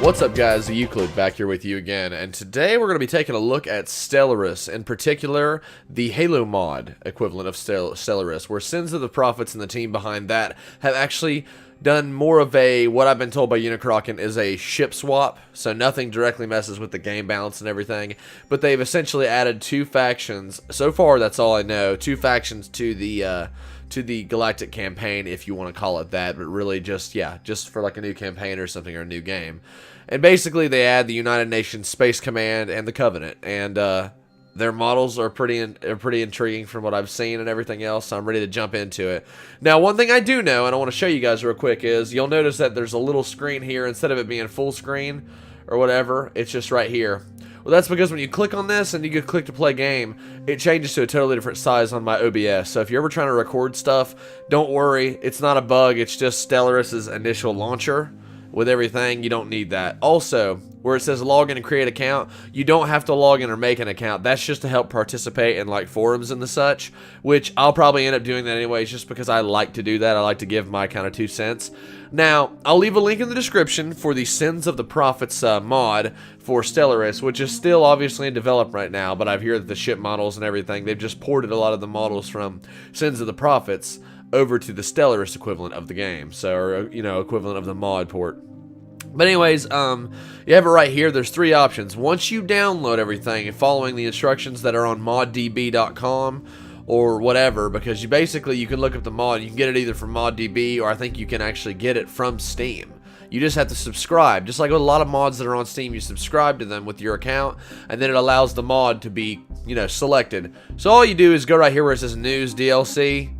What's up, guys? Euclid back here with you again, and today we're going to be taking a look at Stellaris, in particular the Halo mod equivalent of Stellaris, where Sins of the Prophets and the team behind that have actually done more of a, what I've been told by Unicrocken is a ship swap, so nothing directly messes with the game balance and everything, but they've essentially added two factions. So far, that's all I know, two factions to the Galactic campaign, if you want to call it that, but really just, yeah, just for like a new campaign or something, or a new game. And basically they add the United Nations Space Command and the Covenant, and their models are pretty intriguing from what I've seen and everything else, so I'm ready to jump into it. Now, one thing I do know, and I want to show you guys real quick, is you'll notice that there's a little screen here. Instead of it being full screen or whatever, it's just right here. Well, that's because when you click on this and you click to play game, it changes to a totally different size on my OBS. So if you're ever trying to record stuff, don't worry. It's not a bug. It's just Stellaris' initial launcher. With everything, you don't need that. Also, where it says log in and create account, you don't have to log in or make an account. That's just to help participate in like forums and the such, which I'll probably end up doing that anyways, just because I like to do that. I like to give my kind of 2 cents. Now, I'll leave a link in the description for the Sins of the Prophets mod for Stellaris, which is still obviously in development right now, but I've heard that the ship models and everything, they've just ported a lot of the models from Sins of the Prophets over to the Stellaris equivalent of the game, so, or, you know, equivalent of the mod port. But anyways, you have it right here. There's 3 options. Once you download everything and following the instructions that are on moddb.com or whatever, because you can look up the mod, you can get it either from moddb, or I think you can actually get it from Steam. You just have to subscribe. Just like with a lot of mods that are on Steam, you subscribe to them with your account, and then it allows the mod to be, you know, selected. So all you do is go right here where it says News DLC,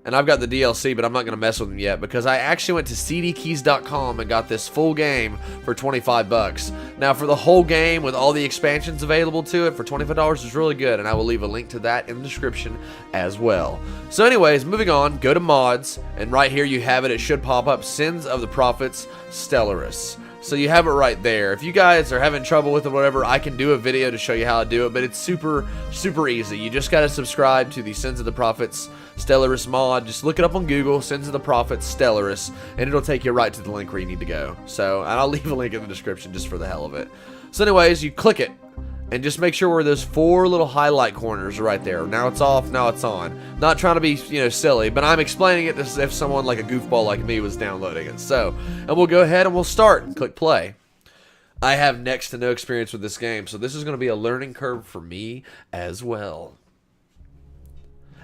and I've got the DLC, but I'm not going to mess with them yet, because I actually went to cdkeys.com and got this full game for 25 bucks. Now, for the whole game, with all the expansions available to it, for $25 is really good, and I will leave a link to that in the description as well. So anyways, moving on, go to mods, and right here you have it. It should pop up, Sins of the Prophets Stellaris. So you have it right there. If you guys are having trouble with it, whatever, I can do a video to show you how to do it, but it's super, super easy. You just got to subscribe to the Sins of the Prophets Stellaris mod. Just look it up on Google, Sins of the Prophets Stellaris, and it'll take you right to the link where you need to go. So, and I'll leave a link in the description just for the hell of it. So anyways, you click it, and just make sure where those 4 little highlight corners are right there. Now it's off, now it's on. Not trying to be, you know, silly, but I'm explaining it as if someone like a goofball like me was downloading it. So, and we'll go ahead and we'll start and click play. I have next to no experience with this game, so this is going to be a learning curve for me as well.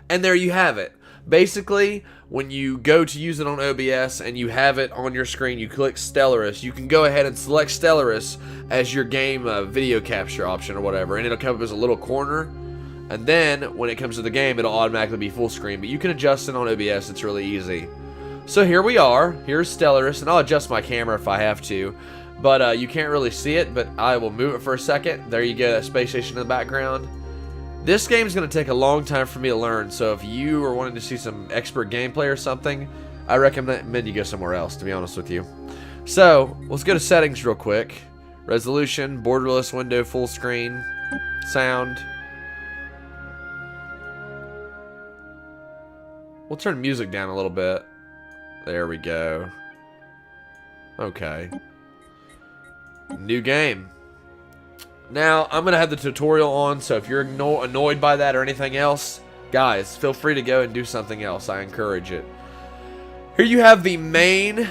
And there you have it. Basically, when you go to use it on OBS and you have it on your screen, you click Stellaris, you can go ahead and select Stellaris as your game video capture option or whatever, and it'll come up as a little corner, and then when it comes to the game, it'll automatically be full screen, but you can adjust it on OBS. It's really easy. So here we are. Here's Stellaris, and I'll adjust my camera if I have to, but you can't really see it, but I will move it for a second. There you go, that space station in the background. This game is going to take a long time for me to learn, so if you are wanting to see some expert gameplay or something, I recommend you go somewhere else, to be honest with you. So, let's go to settings real quick. Resolution, borderless window, full screen, sound. We'll turn music down a little bit. There we go. Okay. New game. Now, I'm going to have the tutorial on, so if you're annoyed by that or anything else, guys, feel free to go and do something else. I encourage it. Here you have the main,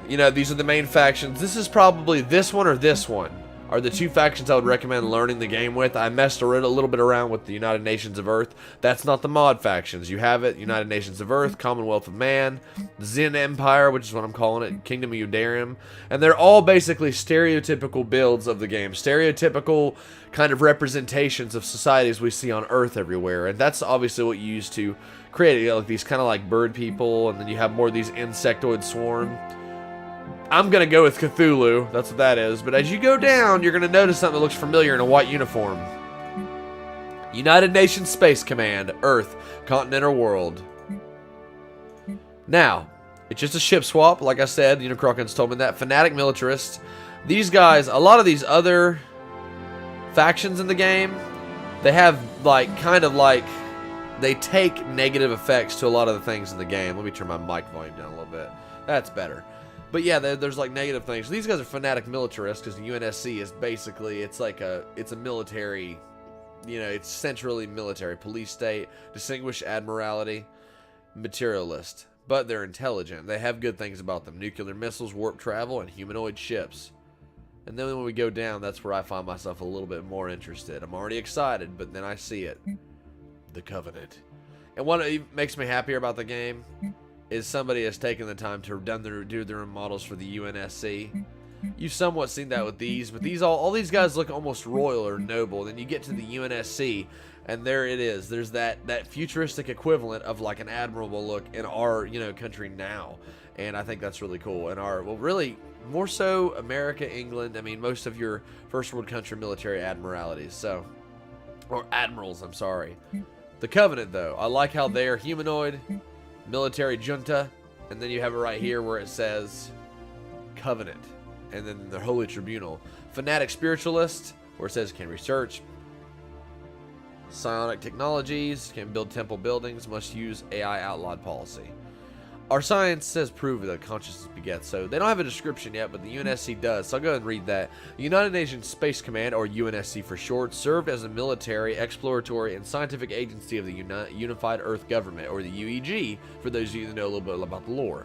you know, these are the main factions. This is probably this one or this one are the 2 factions I would recommend learning the game with. I messed a little bit around with the United Nations of Earth. That's not the mod factions. You have it, United Nations of Earth, Commonwealth of Man, Zen Empire, which is what I'm calling it, Kingdom of Udarium. And they're all basically stereotypical builds of the game. Stereotypical kind of representations of societies we see on Earth everywhere. And that's obviously what you use to create, you know, like these kind of like bird people, and then you have more of these insectoid swarm. I'm going to go with Cthulhu. That's what that is. But as you go down, you're going to notice something that looks familiar in a white uniform. United Nations Space Command, Earth, continent or world. Now, it's just a ship swap. Like I said, Unicrocken's told me that. Fanatic Militarist. These guys, a lot of these other factions in the game, they have like, kind of like, they take negative effects to a lot of the things in the game. Let me turn my mic volume down a little bit. That's better. But yeah, there's like negative things. These guys are fanatic militarists because the UNSC is basically, it's a military, it's centrally military. Police state, distinguished admiralty, materialist. But they're intelligent. They have good things about them. Nuclear missiles, warp travel, and humanoid ships. And then when we go down, that's where I find myself a little bit more interested. I'm already excited, but then I see it. The Covenant. And what makes me happier about the game is somebody has taken the time to do their own models for the UNSC. You've somewhat seen that with these, but all these guys look almost royal or noble. Then you get to the UNSC, and there it is. There's that futuristic equivalent of like an admirable look in our country now, and I think that's really cool. And really more so America, England. I mean, most of your first world country military admiralities, or admirals. I'm sorry. The Covenant, though, I like how they are humanoid, military junta, and then you have it right here where it says Covenant, and then the Holy Tribunal. Fanatic spiritualist, where it says can research. Psionic technologies, can build temple buildings, must use AI outlawed policy. Our science says prove that consciousness begets, so they don't have a description yet, but the UNSC does, so I'll go ahead and read that. The United Nations Space Command, or UNSC for short, served as a military, exploratory, and scientific agency of the Unified Earth Government, or the UEG, for those of you that know a little bit about the lore.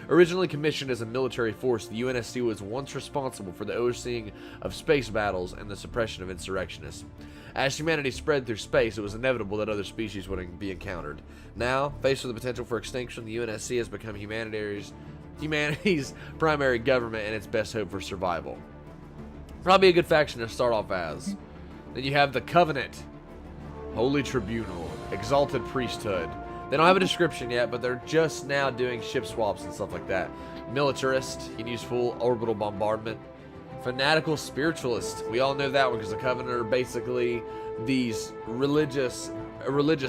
Originally commissioned as a military force, the UNSC was once responsible for the overseeing of space battles and the suppression of insurrectionists. As humanity spread through space, it was inevitable that other species would be encountered. Now, faced with the potential for extinction, the UNSC has become humanity's primary government and its best hope for survival. Probably a good faction to start off as. Then you have the Covenant, Holy Tribunal, Exalted Priesthood. They don't have a description yet, but they're just now doing ship swaps and stuff like that. Militarist, you can use full orbital bombardment. Fanatical spiritualist, we all know that one because the Covenant are basically these religious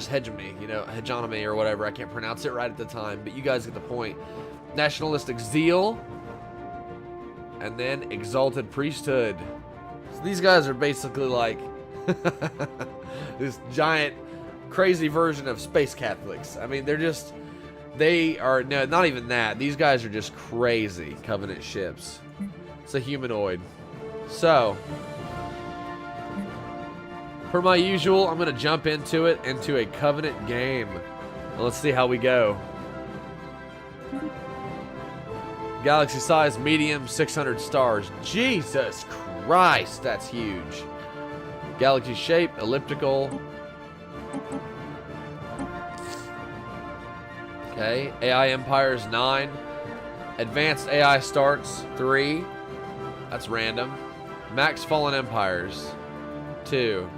hegemony, hegemony or whatever. I can't pronounce it right at the time, but you guys get the point. Nationalistic zeal, and then Exalted Priesthood. So these guys are basically like this giant crazy version of space Catholics. I mean, they are not even that. These guys are just crazy Covenant ships. It's a humanoid. So, per my usual, I'm going to jump into a Covenant game. And let's see how we go. Galaxy size, medium, 600 stars. Jesus Christ, that's huge. Galaxy shape, elliptical. Okay, AI Empires 9. Advanced AI starts 3. That's random. Max Fallen Empires 2.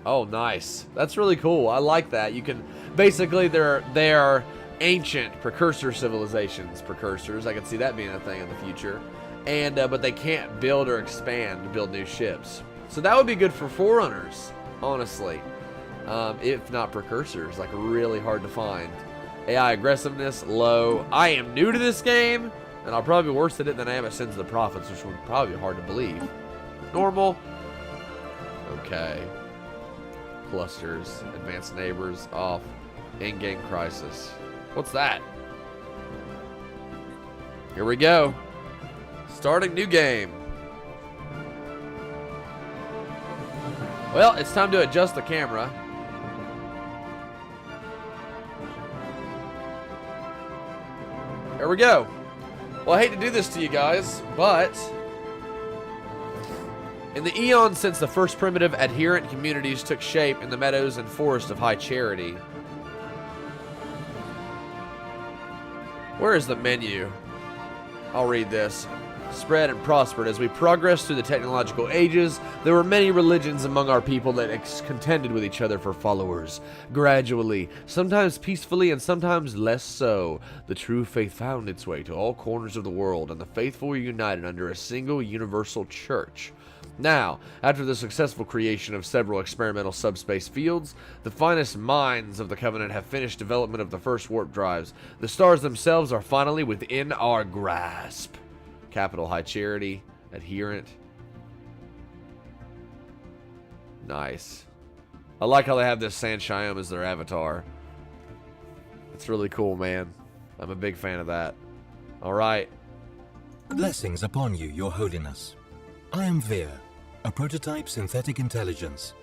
Oh, nice. That's really cool. I like that. You can basically they are ancient precursor civilizations. Precursors. I can see that being a thing in the future. And but they can't build or expand to build new ships. So that would be good for Forerunners, honestly. If not precursors, like really hard to find. AI aggressiveness, low. I am new to this game, and I'll probably be worse at it than I am at Sins of the Prophets, which would probably be hard to believe. Normal. Okay. Clusters. Advanced neighbors. Off. In-game crisis. What's that? Here we go. Starting new game. Well, it's time to adjust the camera. There we go. Well, I hate to do this to you guys, but in the eons since the first primitive adherent communities took shape in the meadows and forests of High Charity. Where is the menu? I'll read this. Spread and prospered. As we progressed through the technological ages, there were many religions among our people that contended with each other for followers. Gradually, sometimes peacefully and sometimes less so, the true faith found its way to all corners of the world, and the faithful were united under a single universal church. Now, after the successful creation of several experimental subspace fields, the finest minds of the Covenant have finished development of the first warp drives. The stars themselves are finally within our grasp. Capital High Charity, adherent. Nice. I like how they have this San Shyam as their avatar. It's really cool, man. I'm a big fan of that. Alright. Blessings upon you, Your Holiness. I am Veer, a prototype synthetic intelligence.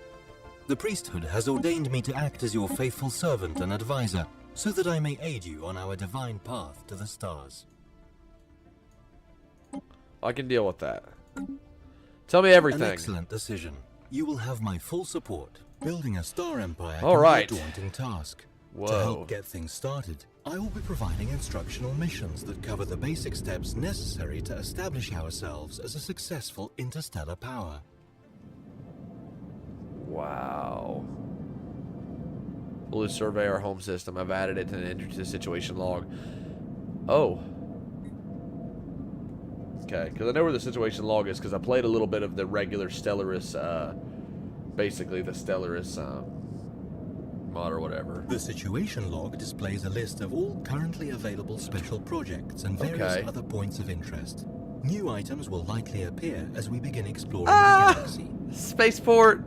The priesthood has ordained me to act as your faithful servant and advisor, so that I may aid you on our divine path to the stars. I can deal with that. Tell me everything. An excellent decision. You will have my full support. Building a star empire All can right. be a daunting task. Whoa. To help get things started, I will be providing instructional missions that cover the basic steps necessary to establish ourselves as a successful interstellar power. Wow. We'll survey our home system. I've added it to the entry to the situation log. Oh. Okay, because I know where the situation log is, because I played a little bit of the regular Stellaris, basically the Stellaris mod or whatever. The situation log displays a list of all currently available special projects and various other points of interest. New items will likely appear as we begin exploring the galaxy. Spaceport!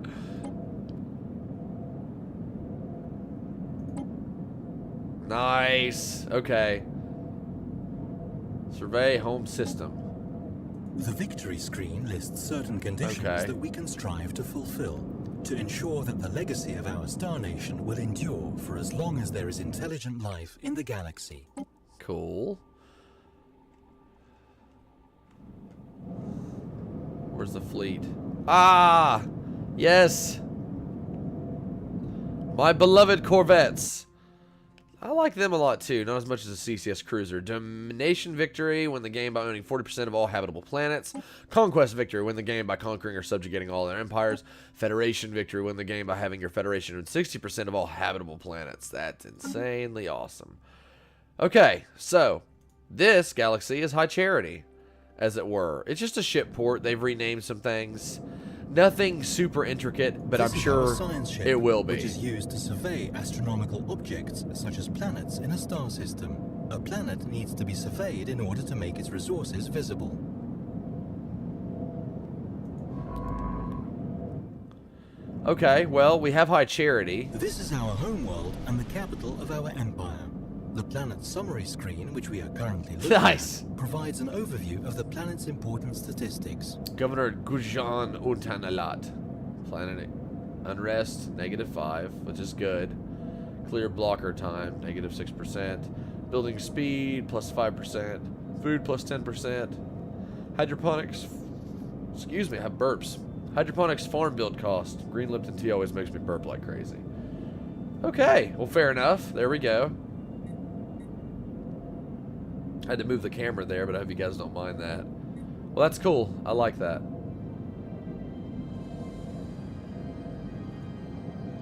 Nice. Okay. Survey home system. The victory screen lists certain conditions that we can strive to fulfill to ensure that the legacy of our star nation will endure for as long as there is intelligent life in the galaxy. Cool. Where's the fleet? Ah! Yes! My beloved Corvettes. I like them a lot too, not as much as a CCS cruiser. Domination victory, win the game by owning 40% of all habitable planets. Conquest victory, win the game by conquering or subjugating all their empires. Federation victory, win the game by having your federation own 60% of all habitable planets. That's insanely awesome. Okay, so this galaxy is High Charity, as it were. It's just a ship port. They've renamed some things. Nothing super intricate, but I'm sure it will be. Which is used to survey astronomical objects such as planets in a star system. A planet needs to be surveyed in order to make its resources visible. Okay, well, we have High Charity. This is our homeworld and the capital of our empire. The planet's summary screen, which we are currently looking at, provides an overview of the planet's important statistics. Governor Gujan Untanalat. Planet unrest, -5, which is good. Clear blocker time, -6%. Building speed, +5%. Food, +10%. Hydroponics, excuse me, I have burps. Hydroponics farm build cost. Green Lipton tea always makes me burp like crazy. Okay, well, fair enough. There we go. I had to move the camera there, but I hope you guys don't mind that. Well, that's cool. I like that.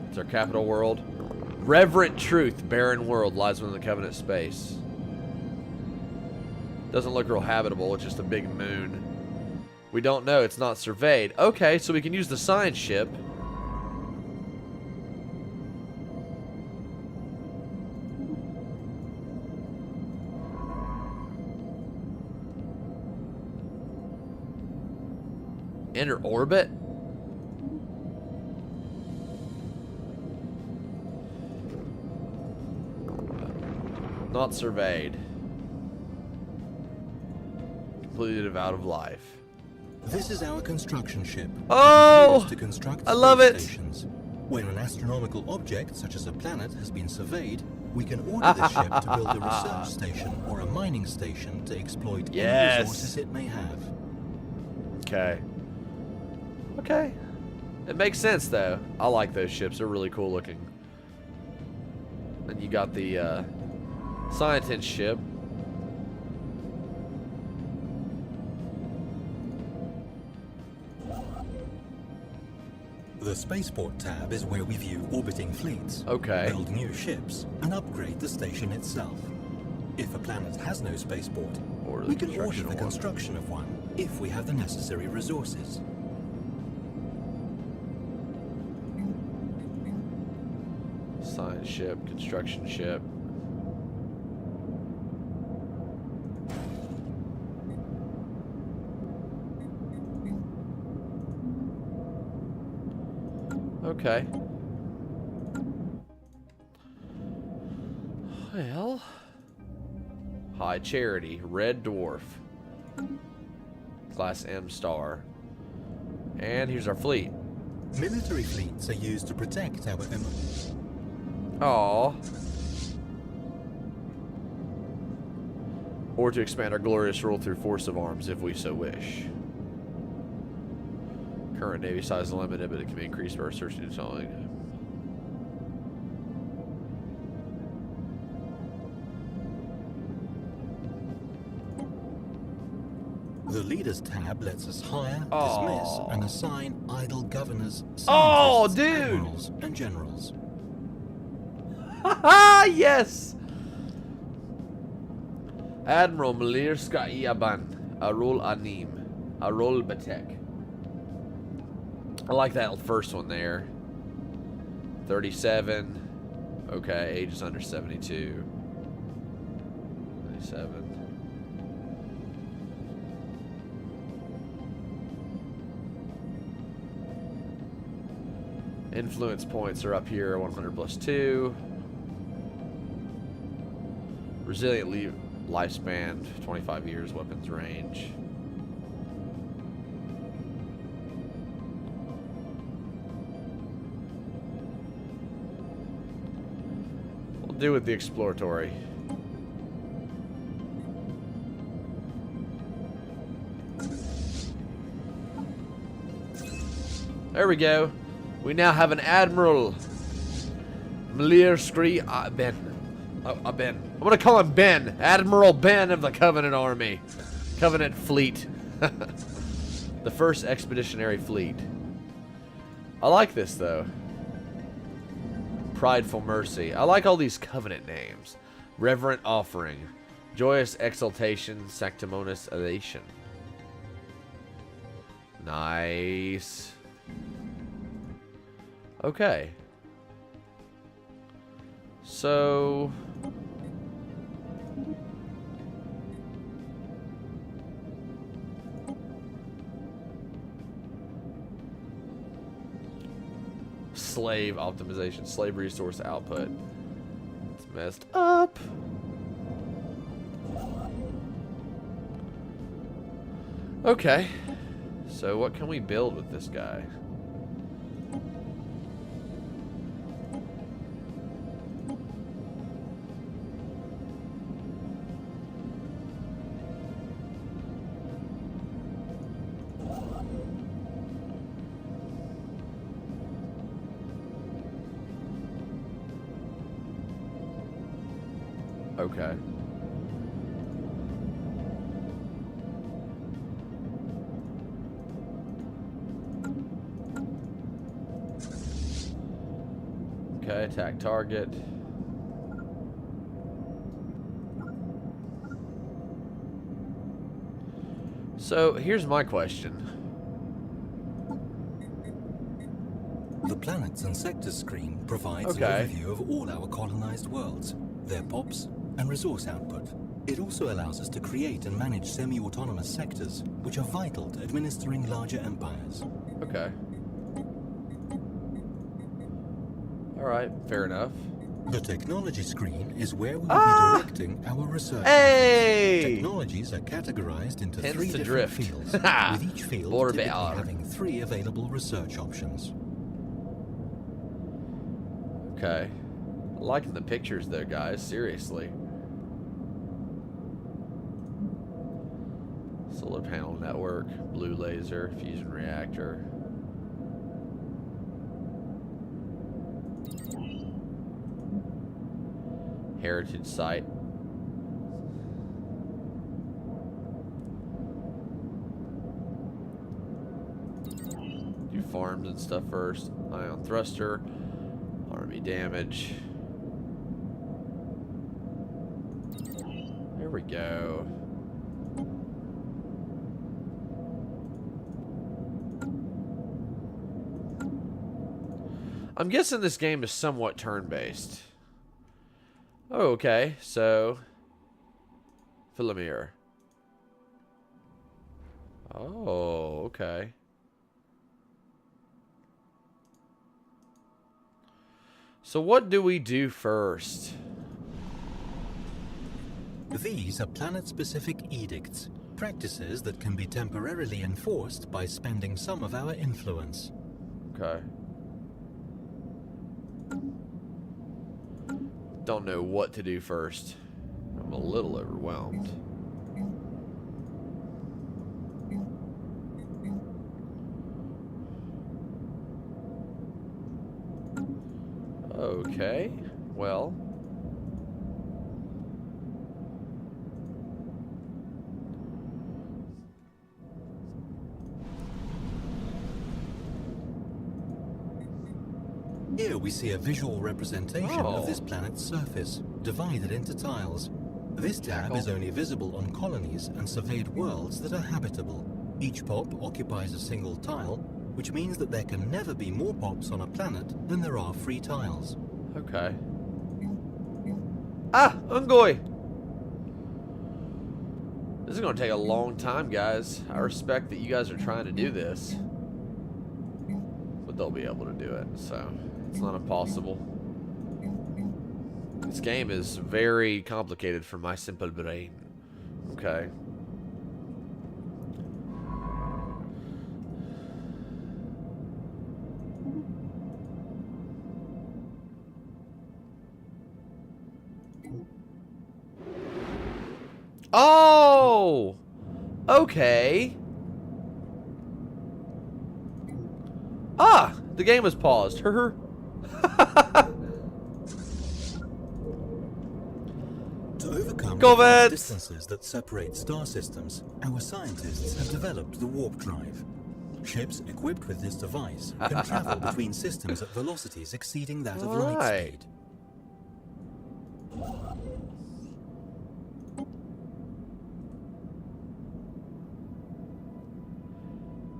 It's our capital world. Reverent truth, barren world, lies within the Covenant space. Doesn't look real habitable. It's just a big moon. We don't know. It's not surveyed. Okay, so we can use the science ship. Enter orbit? Not surveyed. Completely out of life. This is our construction ship. Oh! To construct I love it. Stations. When an astronomical object, such as a planet, has been surveyed, we can order the ship to build a research station or a mining station to exploit any resources it may have. Okay. Okay. It makes sense, though. I like those ships. They're really cool looking. Then you got the scientist ship. The spaceport tab is where we view orbiting fleets, build new ships, and upgrade the station itself. If a planet has no spaceport, we can order the construction of one, if we have the necessary resources. Science ship, construction ship. Okay. Well, High Charity, Red Dwarf, Class M star, and here's our fleet. Military fleets are used to protect our Aww. Or to expand our glorious rule through force of arms, if we so wish. Current Navy size is limited, but it can be increased by research and installing. The Leaders tab lets us hire, dismiss, and assign idle governors, Oh, scientists, dude! admirals, and generals. Haha, yes! Admiral Malirska Iaban, Arul Anim, Arul Batek. I like that first one there. 37. Okay, age is under 72. 37. Influence points are up here, 100 plus 2. Resilient lifespan, 25 years, weapons range. We'll do with the exploratory. There we go. We now have an Admiral Mlirskri Ben. Ben. I'm gonna call him Ben. Admiral Ben of the Covenant Army. Covenant Fleet. The first expeditionary fleet. I like this though. Prideful Mercy. I like all these Covenant names. Reverent Offering. Joyous Exultation. Sanctimonious Elation. Nice. Okay. So... slave optimization. Slave resource output. It's messed up. Okay. So what can we build with this guy? Okay. Okay, attack target. So, here's my question. The planets and sectors screen provides Okay. an overview of all our colonized worlds, their POPs, and resource output. It also allows us to create and manage semi-autonomous sectors, which are vital to administering larger empires. Okay. Alright, fair enough. The technology screen is where we will be directing our research. Hey! Technologies are categorized into Tends 3 to different drift. fields, with each field More typically better. having 3 available research options. Okay. Liking the pictures there, guys. Seriously. Solar panel network, blue laser, fusion reactor. Heritage site. Do farms and stuff first. Ion thruster. Army damage. There we go. I'm guessing this game is somewhat turn-based. Oh, okay. So, Philomere. Oh, okay. So what do we do first? These are planet-specific edicts, practices that can be temporarily enforced by spending some of our influence. Okay. Don't know what to do first. I'm a little overwhelmed. Okay, well. Here we see a visual representation of this planet's surface, divided into tiles. This tab is only visible on colonies and surveyed worlds that are habitable. Each pop occupies a single tile, which means that there can never be more pops on a planet than there are free tiles. Okay. Ah! Ungoy! This is going to take a long time, guys. I respect that you guys are trying to do this. But they'll be able to do it, so it's not impossible. This game is very complicated for my simple brain. Okay. Oh! Okay. Ah! The game is paused. To overcome Go, the vast Vets! distances that separate star systems, our scientists have developed the warp drive. Ships equipped with this device can travel between systems at velocities exceeding that of light Right. speed.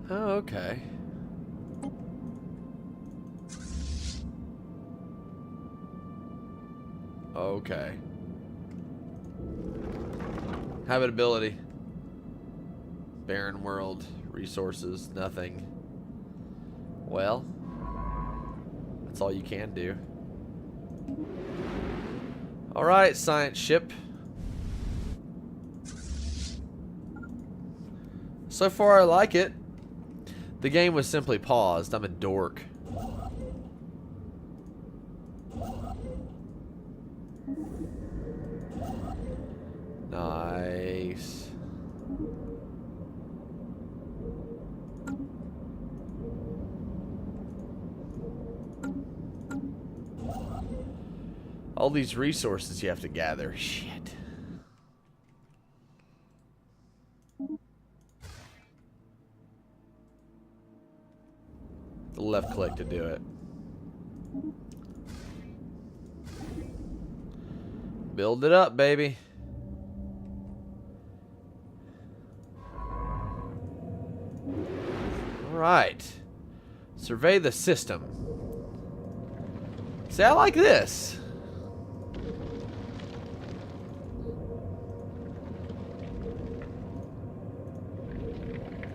Oh, okay. Okay. Habitability. Barren world. Resources. Nothing. Well, that's all you can do. Alright, science ship. So far, I like it. The game was simply paused. I'm a dork. Nice. All these resources you have to gather. Shit. Left click to do it. Build it up, baby. Alright. Survey the system. See, I like this.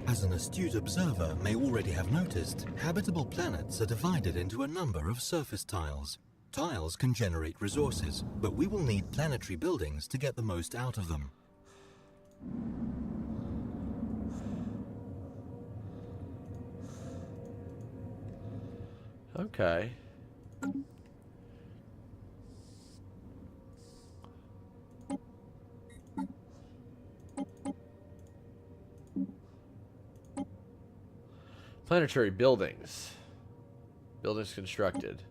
As an astute observer may already have noticed, habitable planets are divided into a number of surface tiles. Tiles can generate resources, but we will need planetary buildings to get the most out of them. Okay. Planetary buildings. Buildings constructed.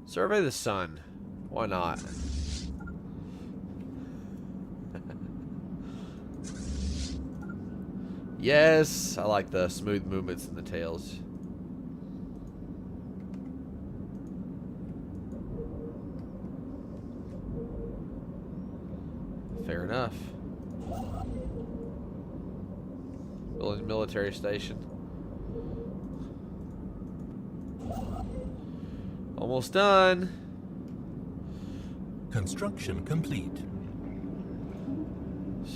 Survey the sun. Why not? Yes, I like the smooth movements in the tails. Fair enough. Building military station. Almost done.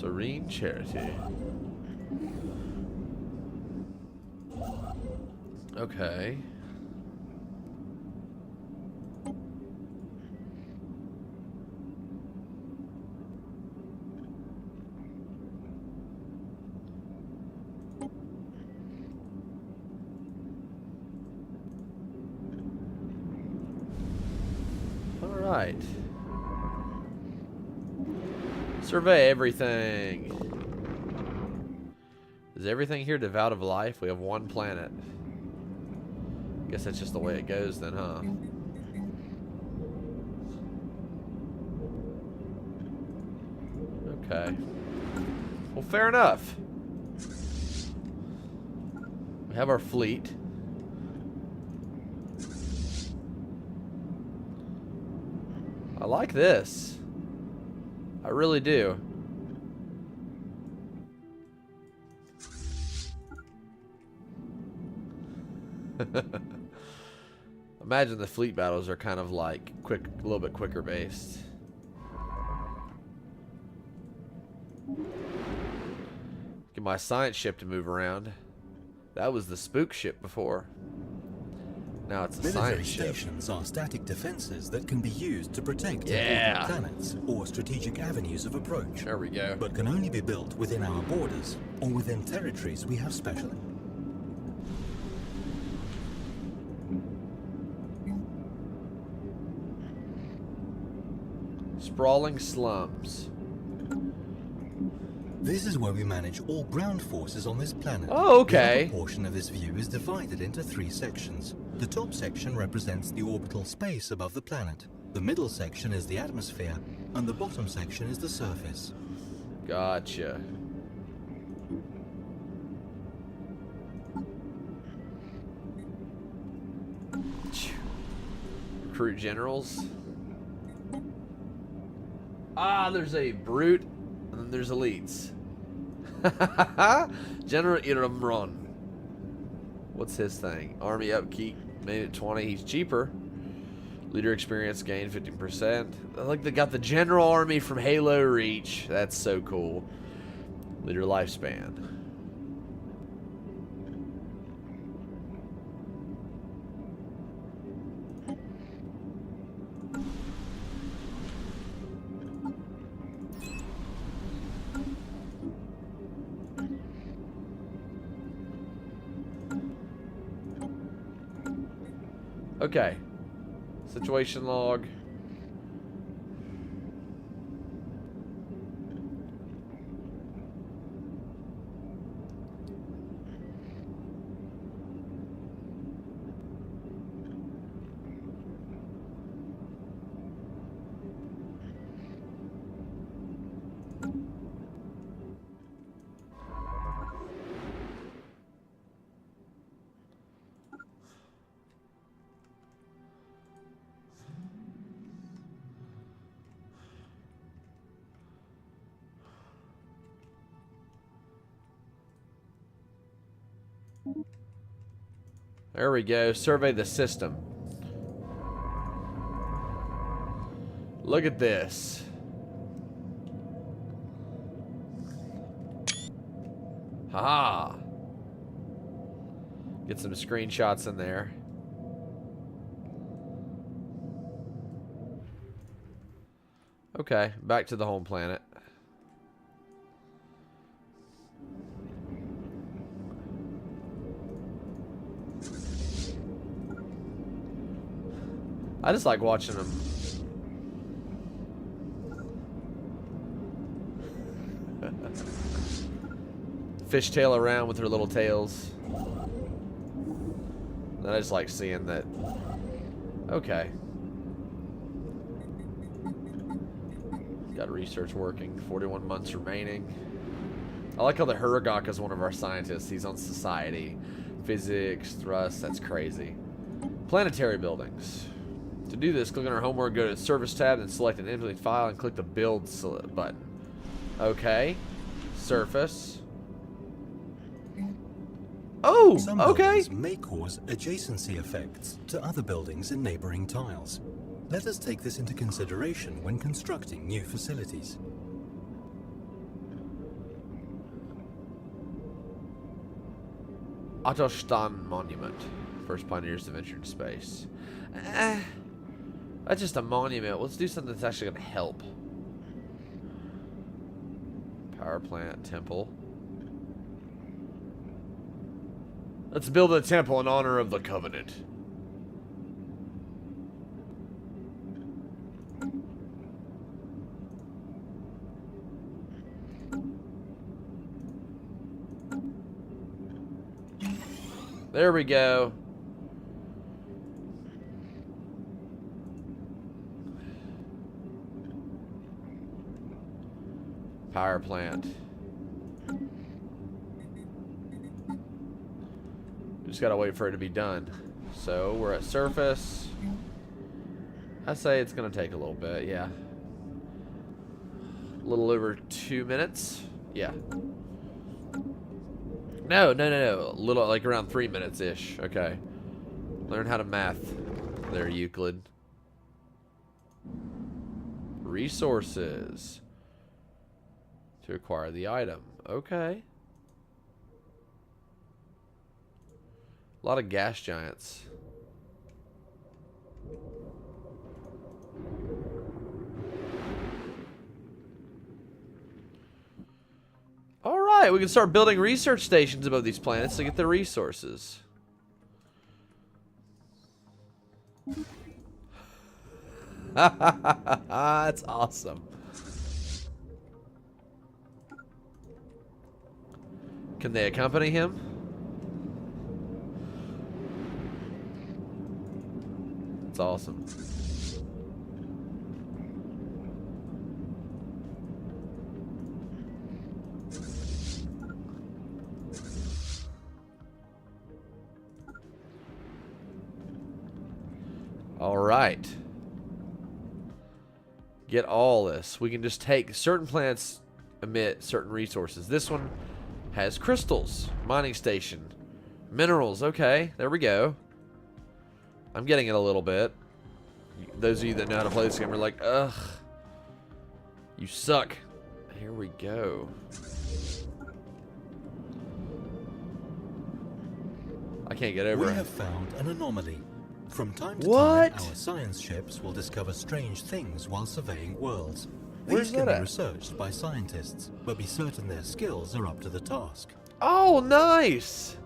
Serene Charity. Okay. Alright. Survey everything. Is everything here devout of life? We have one planet. Guess that's just the way it goes then, huh? Okay. Well, fair enough. We have our fleet. I like this. I really do. Imagine the fleet battles are kind of like quick, a little bit quicker based. Get my science ship to move around. That was the spook ship before. Now it's a Military science ship. stations are static defenses that can be used to protect Yeah. important planets or strategic avenues of approach, There we go. but can only be built within our borders or within territories we have specially. Sprawling slums. This is where we manage all ground forces on this planet. Oh, okay. The upper portion of this view is divided into 3 sections. The top section represents the orbital space above the planet. The middle section is the atmosphere, and the bottom section is the surface. Gotcha. Recruit generals. Ah, there's a brute, and then there's elites. General Iramron. What's his thing? Army upkeep, made it 20. He's cheaper. Leader experience gained 15%. I like they got the general army from Halo Reach. That's so cool. Leader lifespan. Okay. Situation log. There we go. Survey the system. Look at this. Haha. Get some screenshots in there. Okay, back to the home planet. I just like watching them. Fishtail around with their little tails. And I just like seeing that. Okay. Got research working. 41 months remaining. I like how the Huragok is one of our scientists. He's on society. Physics, thrust, that's crazy. Planetary buildings. To do this, click on our homework, go to the Service tab, and select an empty file, and click the Build button. Okay. Surface. Oh, Some okay. buildings may cause adjacency effects to other buildings in neighboring tiles. Let us take this into consideration when constructing new facilities. Autostan Monument. First pioneers to venture in space. That's just a monument. Let's do something that's actually going to help. Power plant, temple. Let's build a temple in honor of the Covenant. There we go. Power plant. Just gotta wait for it to be done. So we're at surface. I say it's gonna take a little bit, yeah. A little over 2 minutes. Yeah. No. A little, like around 3 minutes-ish. Okay. Learn how to math there, Euclid. Resources. To acquire the item. Okay. A lot of gas giants. Alright, we can start building research stations above these planets to get the resources. That's awesome. Can they accompany him? That's awesome. All right. Get all this. We can just take certain planets emit certain resources. This one has crystals, mining station, minerals. Okay, there we go. I'm getting it a little bit. Those of you that know how to play this game are like, ugh, you suck. Here we go. I can't get over it. We have found an anomaly. From time to What? time, our science ships will discover strange things while surveying worlds. Where's These can that be at? researched by scientists, but be certain their skills are up to the task. Oh, nice.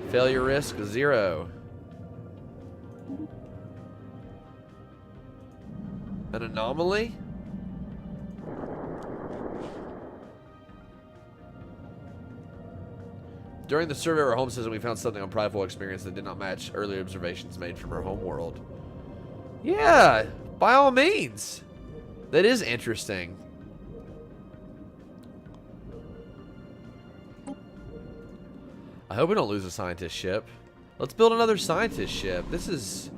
Failure risk 0. An anomaly? During the survey of our home system, we found something on prideful experience that did not match earlier observations made from our home world. Yeah, by all means. That is interesting. I hope we don't lose a scientist ship. Let's build another scientist ship. This is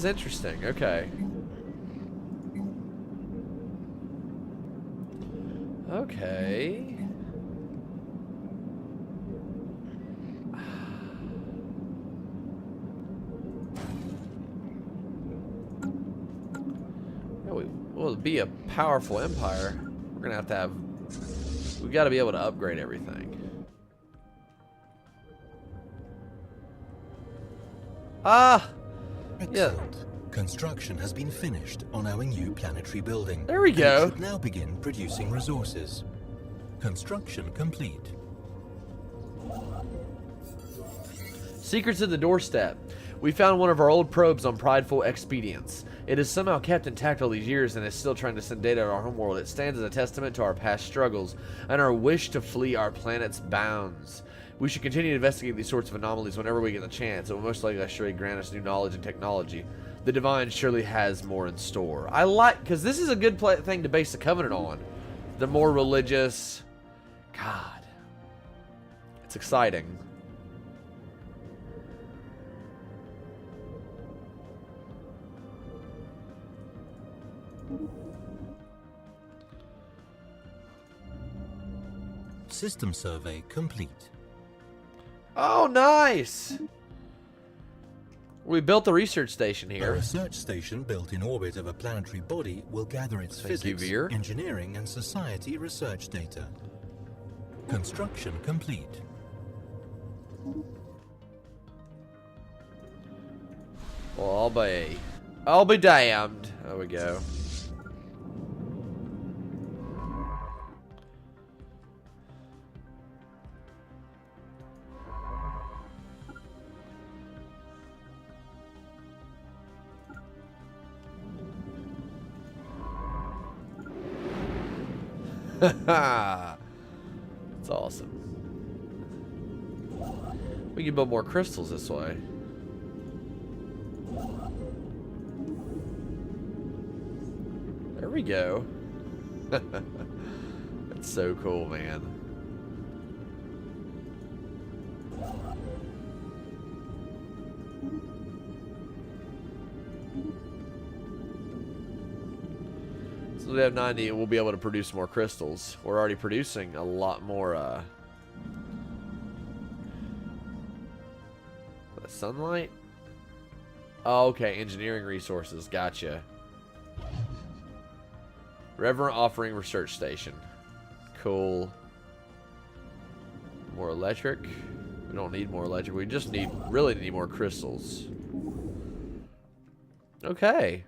interesting. Okay. Okay. Well, to be a powerful empire, we're gonna have we've got to be able to upgrade everything. Ah, yeah. Excellent. Construction has been finished on our new planetary building. There we and go. it should now begin producing resources. Construction complete. Secrets of the doorstep. We found one of our old probes on prideful expedience. It is somehow kept intact all these years and is still trying to send data to our homeworld. It stands as a testament to our past struggles and our wish to flee our planet's bounds. We should continue to investigate these sorts of anomalies whenever we get the chance. It will most likely surely grant us new knowledge and technology. The Divine surely has more in store. I like, because this is a good thing to base the Covenant on. The more religious. God. It's exciting. System survey complete. Oh, nice! We built the research station A here. research station built in orbit of a planetary body will gather its Thank you, physics, Veer. engineering, and society research data. Construction complete. Well, I'll be damned. There we go. That's awesome. We can build more crystals this way. There we go. That's so cool, man. So we have 90 and we'll be able to produce more crystals. We're already producing a lot more sunlight? Oh, okay, engineering resources, gotcha. Reverend Offering Research Station. Cool. More electric. We don't need more electric. We just really need more crystals. Okay.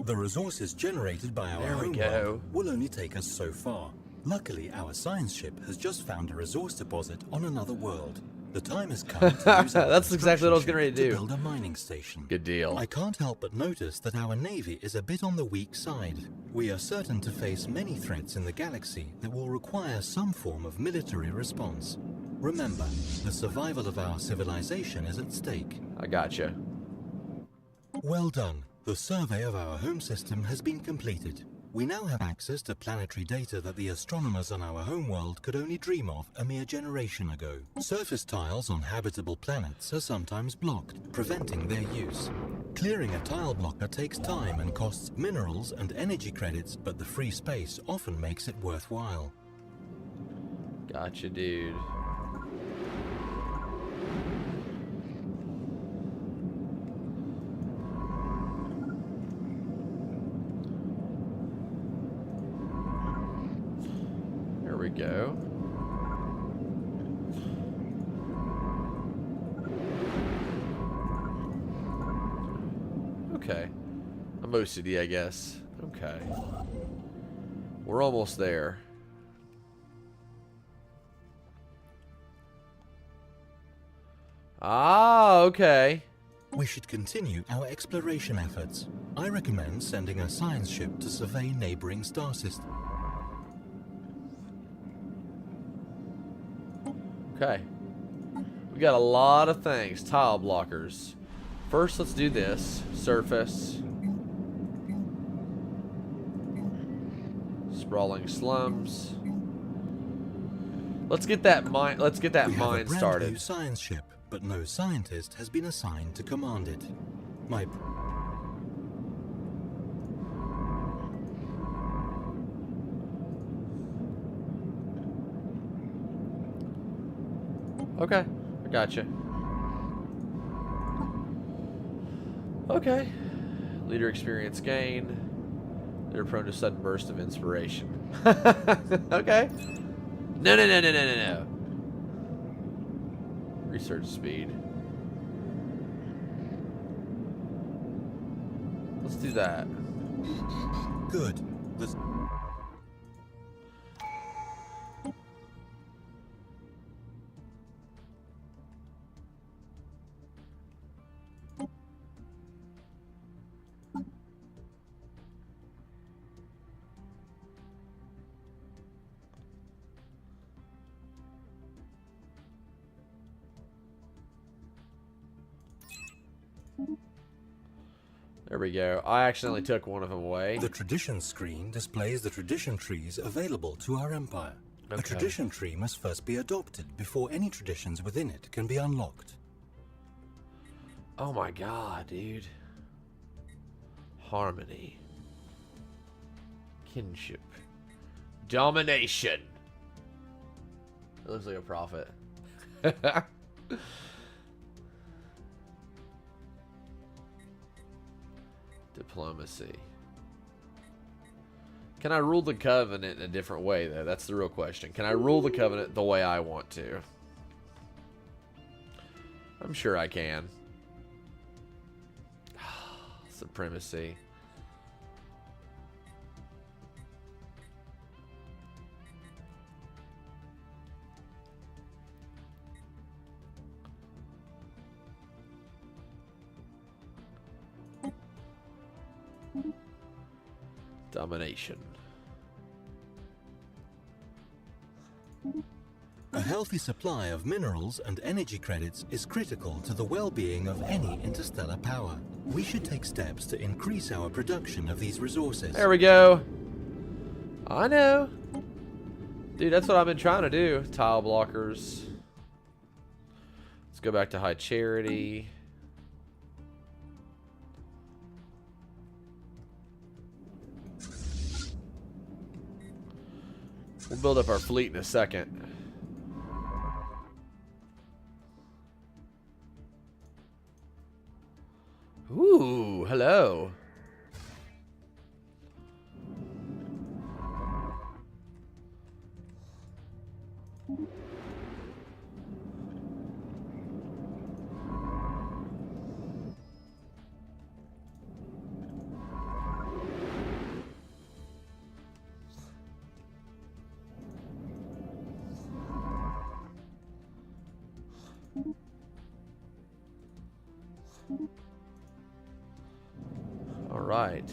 The resources generated by our homeworld will only take us so far. Luckily, our science ship has just found a resource deposit on another world. The time has come to use our That's exactly what I was ship getting ready to do. build a mining station. Good deal. I can't help but notice that our navy is a bit on the weak side. We are certain to face many threats in the galaxy that will require some form of military response. Remember, the survival of our civilization is at stake. I gotcha. Well done. The survey of our home system has been completed. We now have access to planetary data that the astronomers on our homeworld could only dream of a mere generation ago. Surface tiles on habitable planets are sometimes blocked, preventing their use. Clearing a tile blocker takes time and costs minerals and energy credits, but the free space often makes it worthwhile. Gotcha, dude. There we go. Okay. I'm OCD, I guess. Okay. We're almost there. Ah, okay. We should continue our exploration efforts. I recommend sending a science ship to survey neighboring star systems. Okay. We got a lot of things. Tile blockers. First, let's do this. Surface. Sprawling slums. Let's get that mine. Let's get that mine New started. science ship, but no scientist has been assigned to command it. My Okay, I gotcha. Okay. Leader experience gain. They're prone to sudden burst of inspiration. Okay. No, no, no, no, no, no, no. Research speed. Let's do that. good. There we go. I accidentally took one of them away. The tradition screen displays the tradition trees available to our empire. Okay. A tradition tree must first be adopted before any traditions within it can be unlocked. Oh my god, dude. Harmony. Kinship. Domination. It looks like a prophet. Diplomacy. Can I rule the Covenant in a different way, though? That's the real question. Can I rule the Covenant the way I want to? I'm sure I can. Supremacy. Domination. A healthy supply of minerals and energy credits is critical to the well-being of any interstellar power. We should take steps to increase our production of these resources. There we go. I know. Dude, that's what I've been trying to do. Tile blockers. Let's go back to high charity. We'll build up our fleet in a second. Ooh, hello. All right.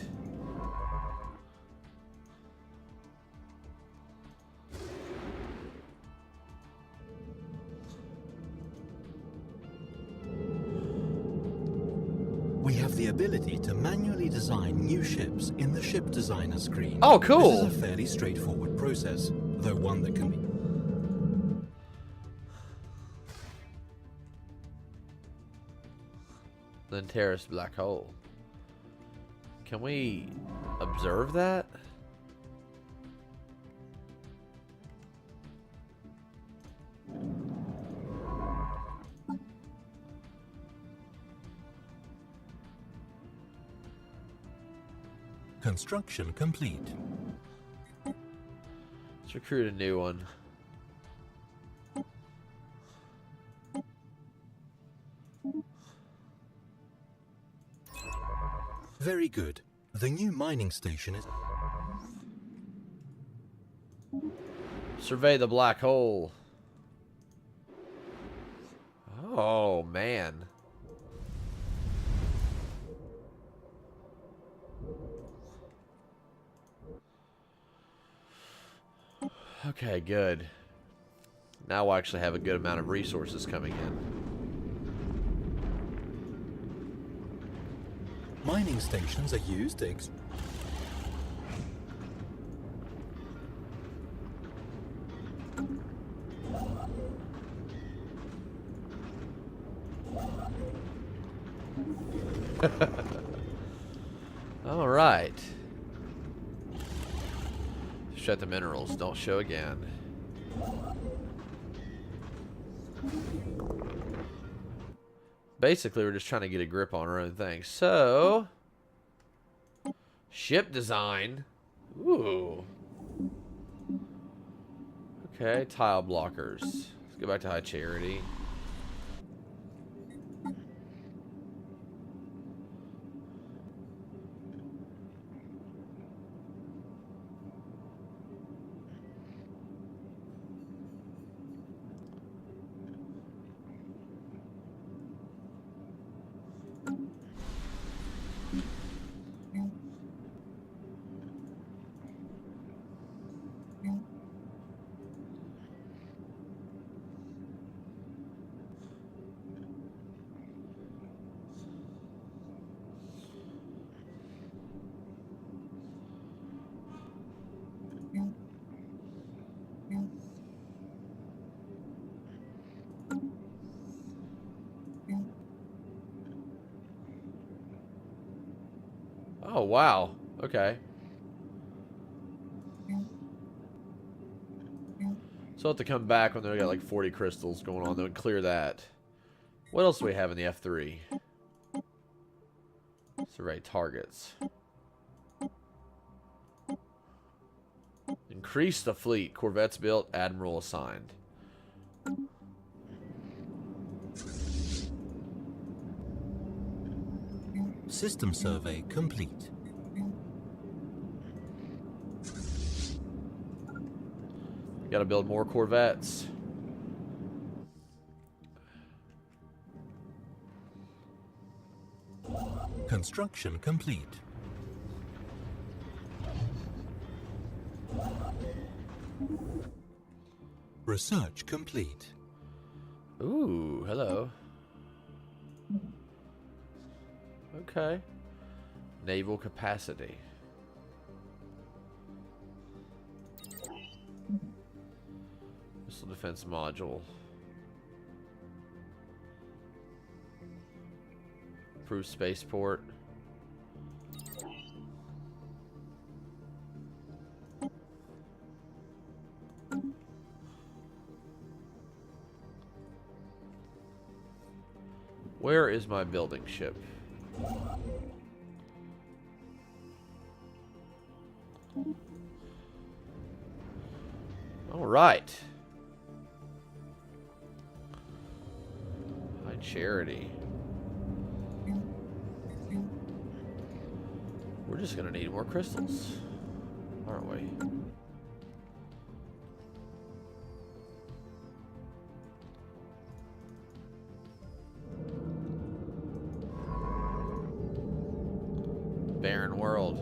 We have the ability to manually design new ships in the ship designer screen. Oh, cool. This is a fairly straightforward process, though one that can be... The terrorist black hole. Can we observe that? Construction complete. Let's recruit a new one. Very good. The new mining station is... Survey the black hole. Oh, man. Okay, good. Now we'll actually have a good amount of resources coming in. Mining stations are used to... All right. Shut the minerals. Don't show again. Basically, we're just trying to get a grip on our own thing. So, ship design. Ooh. Okay, tile blockers. Let's go back to high charity. Oh, wow. Okay. So I'll have to come back when they got like 40 crystals going on, though, and clear that. What else do we have in the F3? Survey targets. Increase the fleet. Corvettes built. Admiral assigned. System survey complete. Gotta build more corvettes. Construction complete. Research complete. Ooh, hello. Okay. Naval capacity. Missile defense module. Approved spaceport. Where is my building ship? All right. High charity. We're just gonna need more crystals, aren't we? Barren world.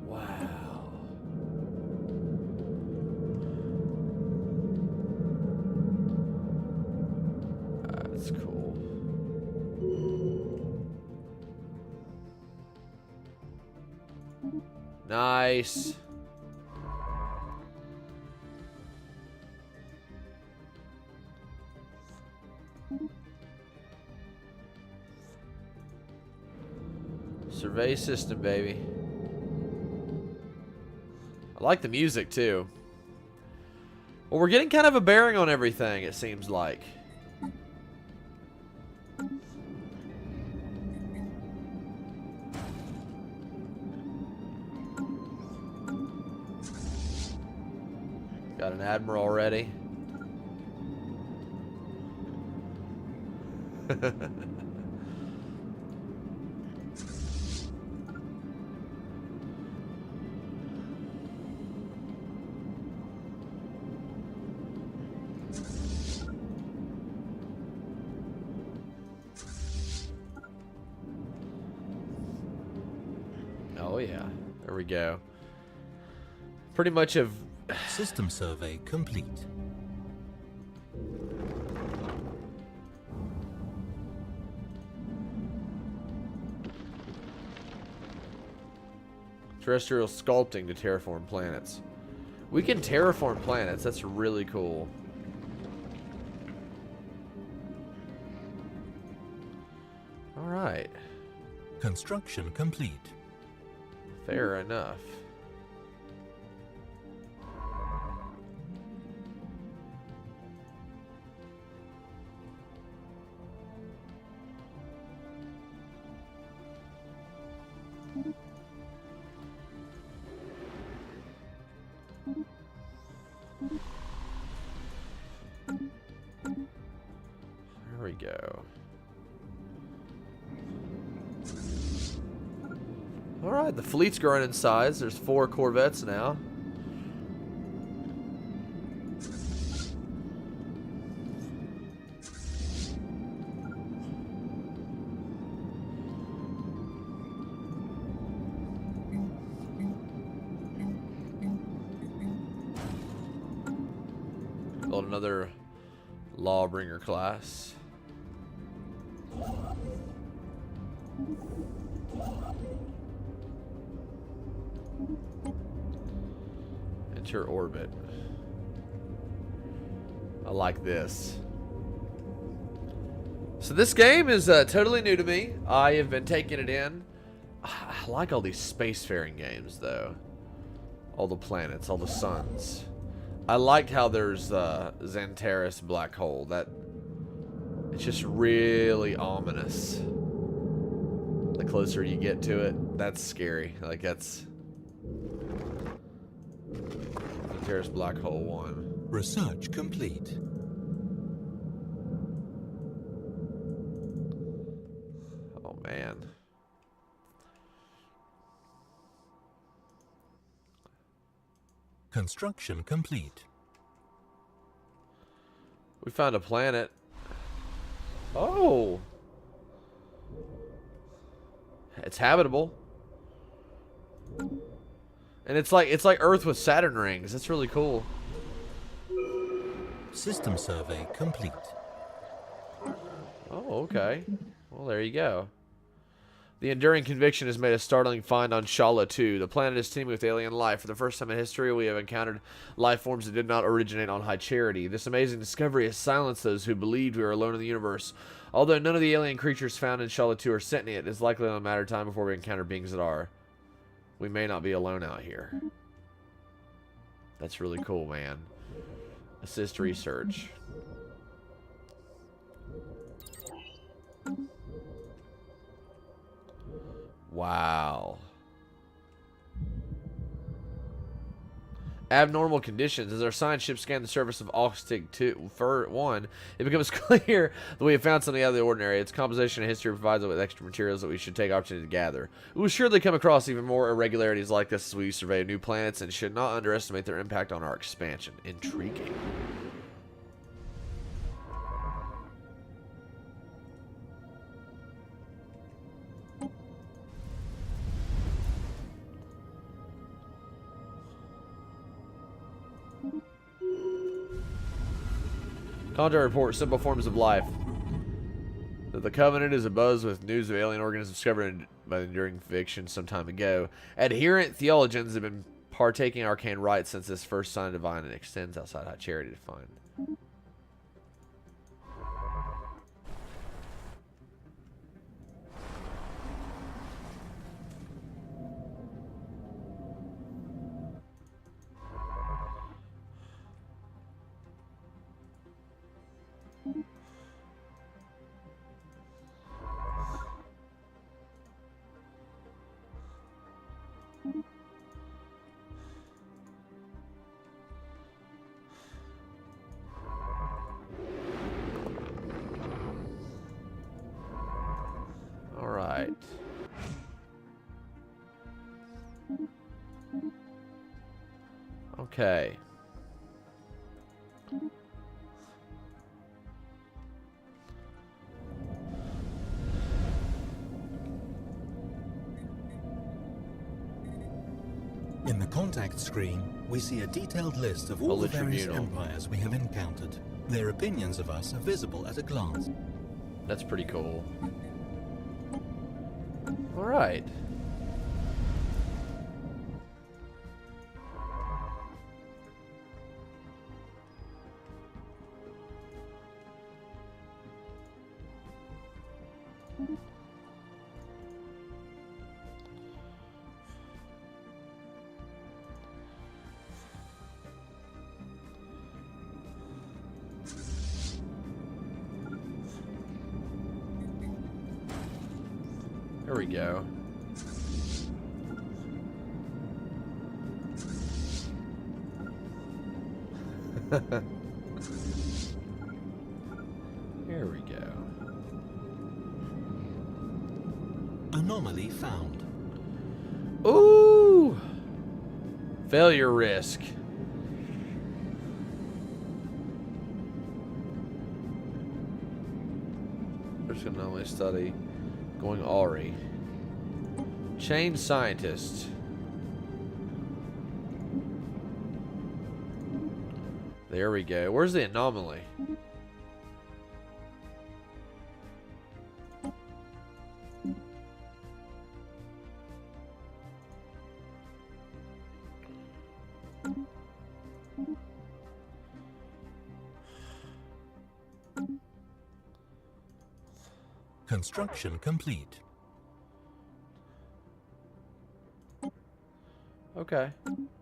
Wow. That's cool. Nice. Survey system, baby. I like the music too. Well, we're getting kind of a bearing on everything, it seems like. Got an admiral already. Oh yeah, there we go. Pretty much have... System survey complete. Terrestrial sculpting to terraform planets. We can terraform planets. That's really cool. All right. Construction complete. Fair enough. There we go. Alright, the fleet's growing in size. There's 4 corvettes now. Build another Lawbringer class. Enter orbit. I like this. So this game is totally new to me. I have been taking it in. I like all these spacefaring games though. All the planets, all the suns. I liked how there's Xantares black hole. That it's just really ominous. The closer you get to it, that's scary. Like that's Xantares black hole 1. Research complete. man. Construction complete. We found a planet. Oh. It's habitable. And it's like Earth with Saturn rings. That's really cool. System survey complete. Oh, okay. Well, there you go. The enduring conviction has made a startling find on Shala 2. The planet is teeming with alien life. For the first time in history, we have encountered life forms that did not originate on High Charity. This amazing discovery has silenced those who believed we were alone in the universe. Although none of the alien creatures found in Shala 2 are sentient, it is likely only a matter of time before we encounter beings that are. We may not be alone out here. That's really cool, man. Assist research. Wow. Abnormal conditions. As our science ship scanned the surface of Ostig 1, it becomes clear that we have found something out of the ordinary. Its composition and history provides us with extra materials that we should take opportunity to gather. We will surely come across even more irregularities like this as we survey new planets and should not underestimate their impact on our expansion. Intriguing. Contact report, simple forms of life. That the Covenant is abuzz with news of alien organisms discovered by the enduring fiction some time ago. Adherent theologians have been partaking arcane rites since this first sign of divine and extends outside High Charity to find. Alright. Okay. In the contact screen, we see a detailed list of all the various empires we have encountered. Their opinions of us are visible at a glance. That's pretty cool. Alright. There we go. Here we go. Anomaly found. Ooh! Failure risk. There's an anomaly study. Going Ari. Chain scientist. There we go. Where's the anomaly? Construction complete. Okay.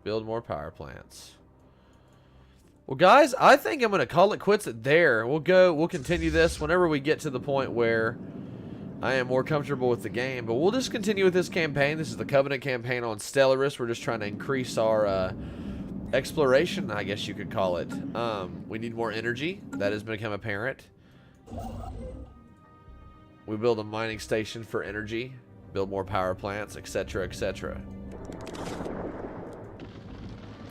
Build more power plants. Well, guys, I think I'm going to call it quits at there. We'll continue this whenever we get to the point where I am more comfortable with the game. But we'll just continue with this campaign. This is the Covenant campaign on Stellaris. We're just trying to increase our exploration, I guess you could call it. We need more energy. That has become apparent. We build a mining station for energy, build more power plants, etc., etc.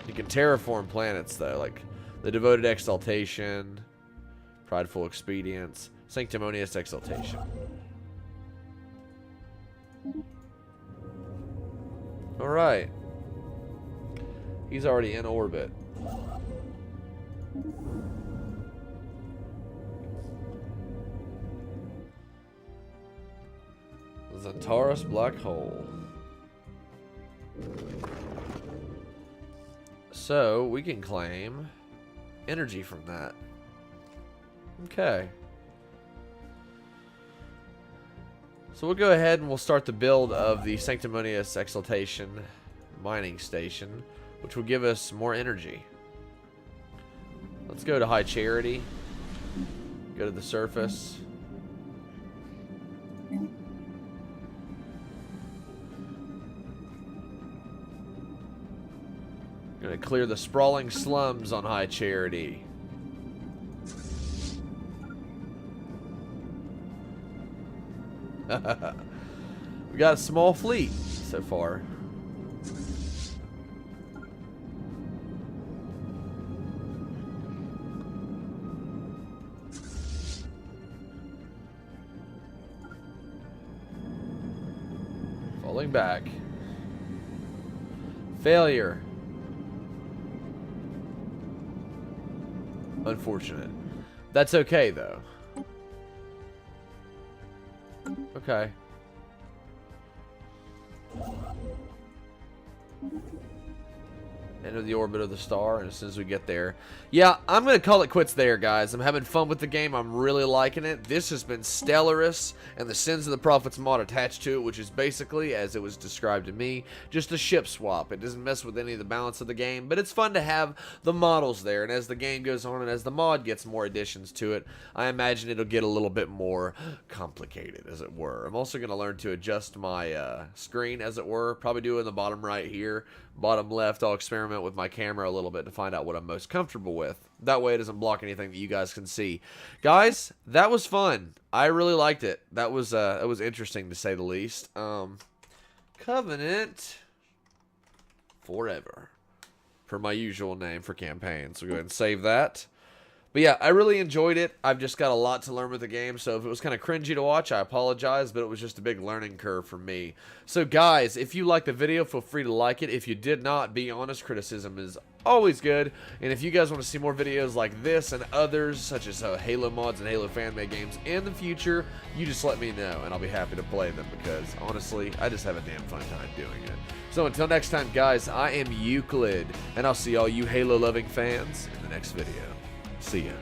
You can terraform planets, though, like the Devoted Exaltation, Prideful Expedience, Sanctimonious Exaltation. Alright. He's already in orbit. The Taurus Black Hole. So, we can claim energy from that. Okay. So we'll go ahead and we'll start the build of the Sanctimonious Exaltation mining station, which will give us more energy. Let's go to High Charity. Go to the surface. Gonna clear the sprawling slums on High Charity. We got a small fleet so far. Falling back. Failure. Unfortunate. That's okay, though. Okay. Enter the orbit of the star, and as soon as we get there... Yeah, I'm going to call it quits there, guys. I'm having fun with the game. I'm really liking it. This has been Stellaris and the Sins of the Prophets mod attached to it, which is basically, as it was described to me, just a ship swap. It doesn't mess with any of the balance of the game, but it's fun to have the models there, and as the game goes on and as the mod gets more additions to it, I imagine it'll get a little bit more complicated, as it were. I'm also going to learn to adjust my screen, as it were. Probably do it in the bottom right here. Bottom left, I'll experiment with my camera a little bit to find out what I'm most comfortable with. That way it doesn't block anything that you guys can see. Guys, that was fun. I really liked it. That was interesting, to say the least. Covenant Forever, per my usual name for campaigns. So go ahead and save that. But yeah, I really enjoyed it. I've just got a lot to learn with the game, so if it was kind of cringy to watch, I apologize, but it was just a big learning curve for me. So guys, if you liked the video, feel free to like it. If you did not, be honest, criticism is always good. And if you guys want to see more videos like this and others, such as Halo mods and Halo fan-made games in the future, you just let me know, and I'll be happy to play them, because honestly, I just have a damn fun time doing it. So until next time, guys, I am Euclid, and I'll see all you Halo-loving fans in the next video. See ya.